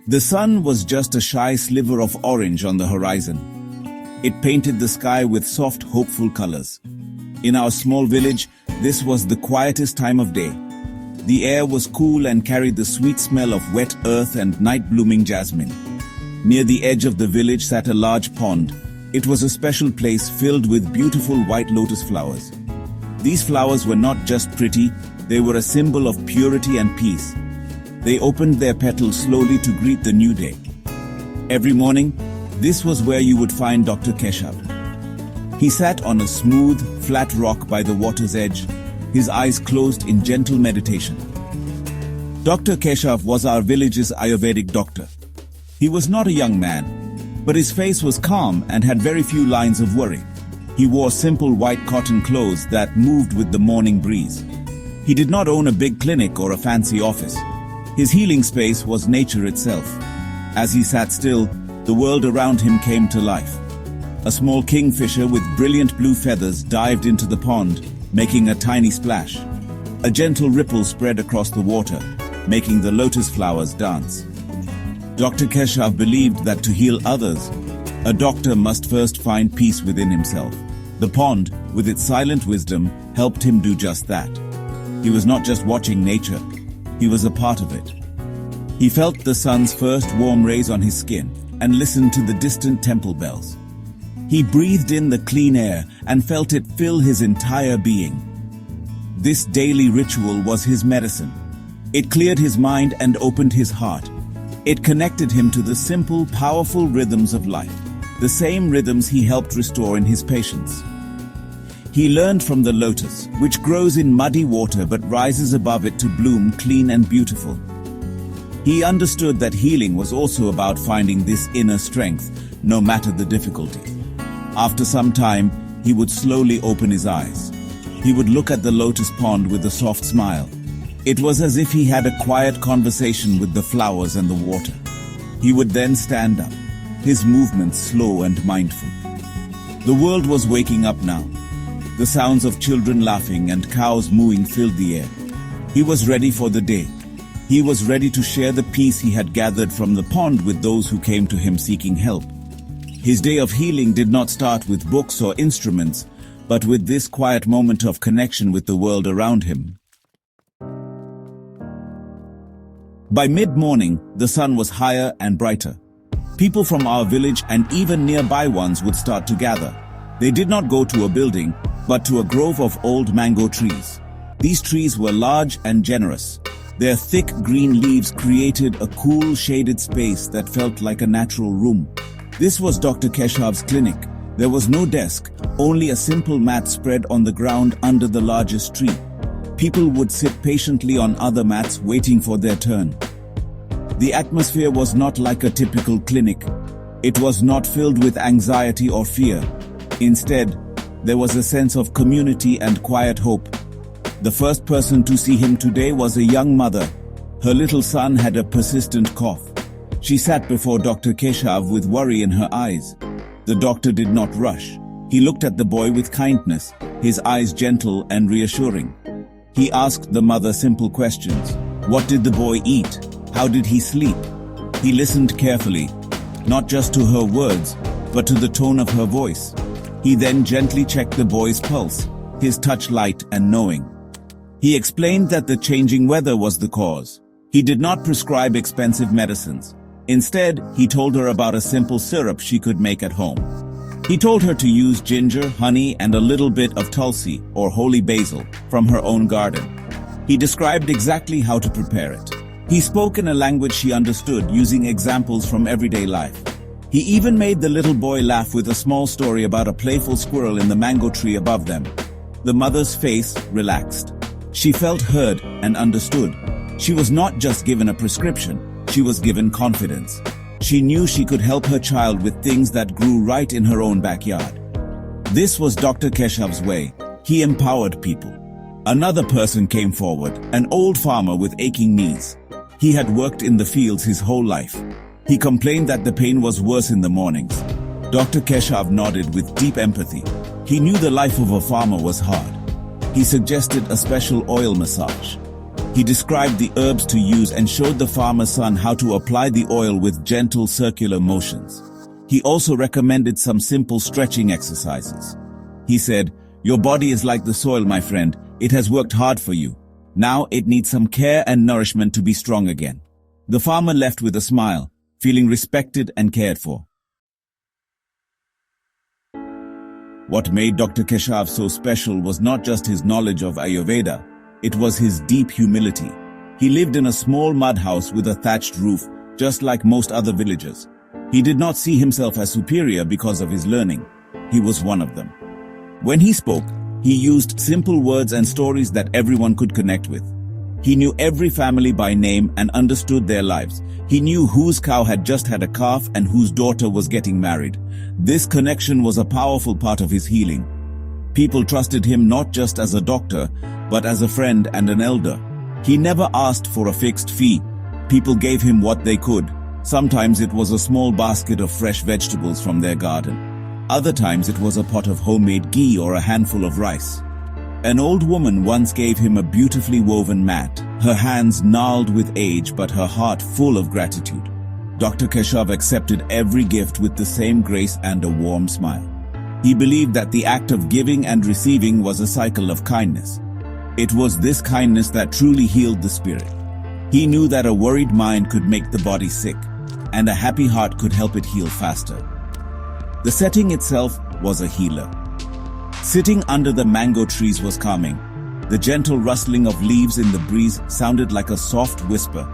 The sun was just a shy sliver of orange on the horizon. It painted the sky with soft, hopeful colors. In our small village, this was the quietest time of day. The air was cool and carried the sweet smell of wet earth and night-blooming jasmine. Near the edge of the village sat a large pond. It was a special place filled with beautiful white lotus flowers. These flowers were not just pretty, they were a symbol of purity and peace. They opened their petals slowly to greet the new day. Every morning, this was where you would find Dr. Keshav. He sat on a smooth, flat rock by the water's edge, his eyes closed in gentle meditation. Dr. Keshav was our village's Ayurvedic doctor. He was not a young man, but his face was calm and had very few lines of worry. He wore simple white cotton clothes that moved with the morning breeze. He did not own a big clinic or a fancy office. His healing space was nature itself. As he sat still, the world around him came to life. A small kingfisher with brilliant blue feathers dived into the pond, making a tiny splash. A gentle ripple spread across the water, making the lotus flowers dance. Dr. Keshav believed that to heal others, a doctor must first find peace within himself. The pond, with its silent wisdom, helped him do just that. He was not just watching nature, he was a part of it. He felt the sun's first warm rays on his skin and listened to the distant temple bells. He breathed in the clean air and felt it fill his entire being. This daily ritual was his medicine. It cleared his mind and opened his heart. It connected him to the simple, powerful rhythms of life, the same rhythms he helped restore in his patients. He learned from the lotus, which grows in muddy water but rises above it to bloom clean and beautiful. He understood that healing was also about finding this inner strength, no matter the difficulty. After some time, he would slowly open his eyes. He would look at the lotus pond with a soft smile. It was as if he had a quiet conversation with the flowers and the water. He would then stand up, his movements slow and mindful. The world was waking up now. The sounds of children laughing and cows mooing filled the air. He was ready for the day. He was ready to share the peace he had gathered from the pond with those who came to him seeking help. His day of healing did not start with books or instruments, but with this quiet moment of connection with the world around him. By mid-morning, the sun was higher and brighter. People from our village and even nearby ones would start to gather. They did not go to a building, but to a grove of old mango trees. These trees were large and generous. Their thick green leaves created a cool, shaded space that felt like a natural room. This was Dr. Keshav's clinic. There was no desk, only a simple mat spread on the ground under the largest tree. People would sit patiently on other mats waiting for their turn. The atmosphere was not like a typical clinic. It was not filled with anxiety or fear. Instead, there was a sense of community and quiet hope. The first person to see him today was a young mother. Her little son had a persistent cough. She sat before Dr. Keshav with worry in her eyes. The doctor did not rush. He looked at the boy with kindness, his eyes gentle and reassuring. He asked the mother simple questions. What did the boy eat? How did he sleep? He listened carefully, not just to her words, but to the tone of her voice. He then gently checked the boy's pulse, his touch light and knowing. He explained that the changing weather was the cause. He did not prescribe expensive medicines. Instead, he told her about a simple syrup she could make at home. He told her to use ginger, honey, and a little bit of tulsi, or holy basil, from her own garden. He described exactly how to prepare it. He spoke in a language she understood, using examples from everyday life. He even made the little boy laugh with a small story about a playful squirrel in the mango tree above them. The mother's face relaxed. She felt heard and understood. She was not just given a prescription, she was given confidence. She knew she could help her child with things that grew right in her own backyard. This was Dr. Keshav's way. He empowered people. Another person came forward, an old farmer with aching knees. He had worked in the fields his whole life. He complained that the pain was worse in the mornings. Dr. Keshav nodded with deep empathy. He knew the life of a farmer was hard. He suggested a special oil massage. He described the herbs to use and showed the farmer's son how to apply the oil with gentle circular motions. He also recommended some simple stretching exercises. He said, "Your body is like the soil, my friend. It has worked hard for you. Now it needs some care and nourishment to be strong again." The farmer left with a smile, feeling respected and cared for. What made Dr. Keshav so special was not just his knowledge of Ayurveda, it was his deep humility. He lived in a small mud house with a thatched roof, just like most other villagers. He did not see himself as superior because of his learning. He was one of them. When he spoke, he used simple words and stories that everyone could connect with. He knew every family by name and understood their lives. He knew whose cow had just had a calf and whose daughter was getting married. This connection was a powerful part of his healing. People trusted him not just as a doctor, but as a friend and an elder. He never asked for a fixed fee. People gave him what they could. Sometimes it was a small basket of fresh vegetables from their garden. Other times it was a pot of homemade ghee or a handful of rice. An old woman once gave him a beautifully woven mat, her hands gnarled with age but her heart full of gratitude. Dr. Keshav accepted every gift with the same grace and a warm smile. He believed that the act of giving and receiving was a cycle of kindness. It was this kindness that truly healed the spirit. He knew that a worried mind could make the body sick, and a happy heart could help it heal faster. The setting itself was a healer. Sitting under the mango trees was calming. The gentle rustling of leaves in the breeze sounded like a soft whisper.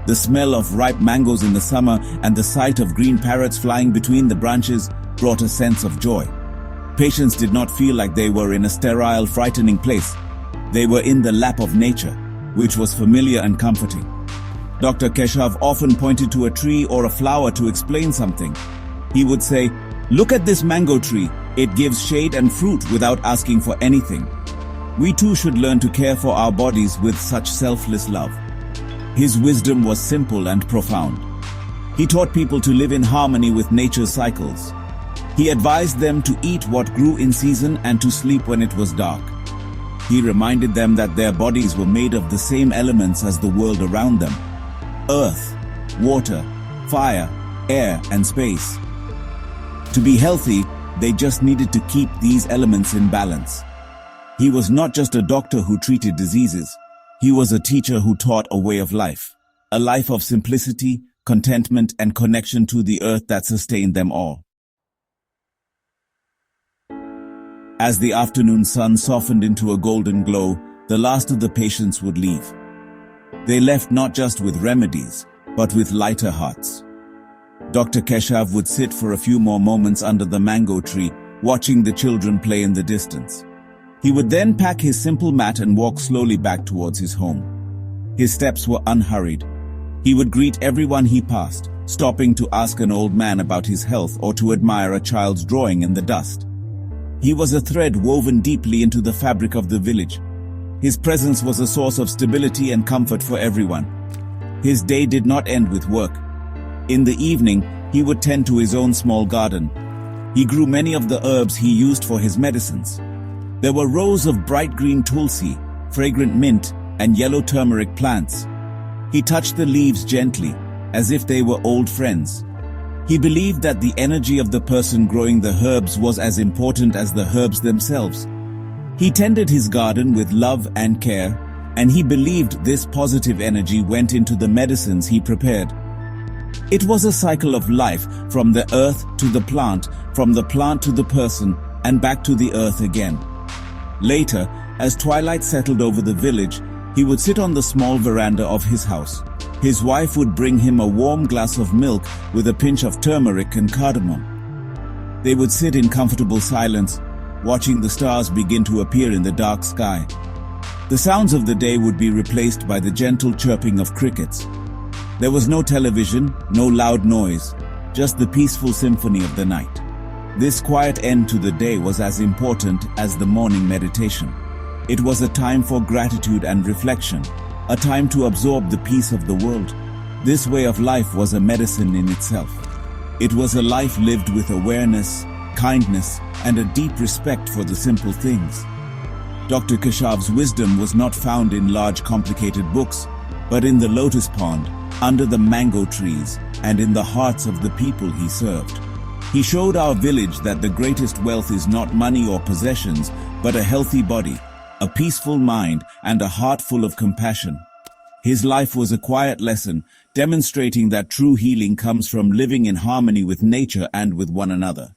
The smell of ripe mangoes in the summer and the sight of green parrots flying between the branches brought a sense of joy. Patients did not feel like they were in a sterile, frightening place. They were in the lap of nature, which was familiar and comforting. Dr. Keshav often pointed to a tree or a flower to explain something. He would say, "Look at this mango tree. It gives shade and fruit without asking for anything." We too should learn to care for our bodies with such selfless love. His wisdom was simple and profound. He taught people to live in harmony with nature's cycles. He advised them to eat what grew in season and to sleep when it was dark. He reminded them that their bodies were made of the same elements as the world around them: earth, water, fire, air, and space. To be healthy, they just needed to keep these elements in balance. He was not just a doctor who treated diseases. He was a teacher who taught a way of life, a life of simplicity, contentment, and connection to the earth that sustained them all. As the afternoon sun softened into a golden glow, the last of the patients would leave. They left not just with remedies, but with lighter hearts. Dr. Keshav would sit for a few more moments under the mango tree, watching the children play in the distance. He would then pack his simple mat and walk slowly back towards his home. His steps were unhurried. He would greet everyone he passed, stopping to ask an old man about his health or to admire a child's drawing in the dust. He was a thread woven deeply into the fabric of the village. His presence was a source of stability and comfort for everyone. His day did not end with work. In the evening, he would tend to his own small garden. He grew many of the herbs he used for his medicines. There were rows of bright green tulsi, fragrant mint, and yellow turmeric plants. He touched the leaves gently, as if they were old friends. He believed that the energy of the person growing the herbs was as important as the herbs themselves. He tended his garden with love and care, and he believed this positive energy went into the medicines he prepared. It was a cycle of life, from the earth to the plant, from the plant to the person, and back to the earth again. Later, as twilight settled over the village, he would sit on the small veranda of his house. His wife would bring him a warm glass of milk with a pinch of turmeric and cardamom. They would sit in comfortable silence, watching the stars begin to appear in the dark sky. The sounds of the day would be replaced by the gentle chirping of crickets. There was no television, no loud noise, just the peaceful symphony of the night. This quiet end to the day was as important as the morning meditation. It was a time for gratitude and reflection, a time to absorb the peace of the world. This way of life was a medicine in itself. It was a life lived with awareness, kindness, and a deep respect for the simple things. Dr. Keshav's wisdom was not found in large complicated books, but in the lotus pond, under the mango trees, and in the hearts of the people he served. He showed our village that the greatest wealth is not money or possessions, but a healthy body, a peaceful mind, and a heart full of compassion. His life was a quiet lesson, demonstrating that true healing comes from living in harmony with nature and with one another.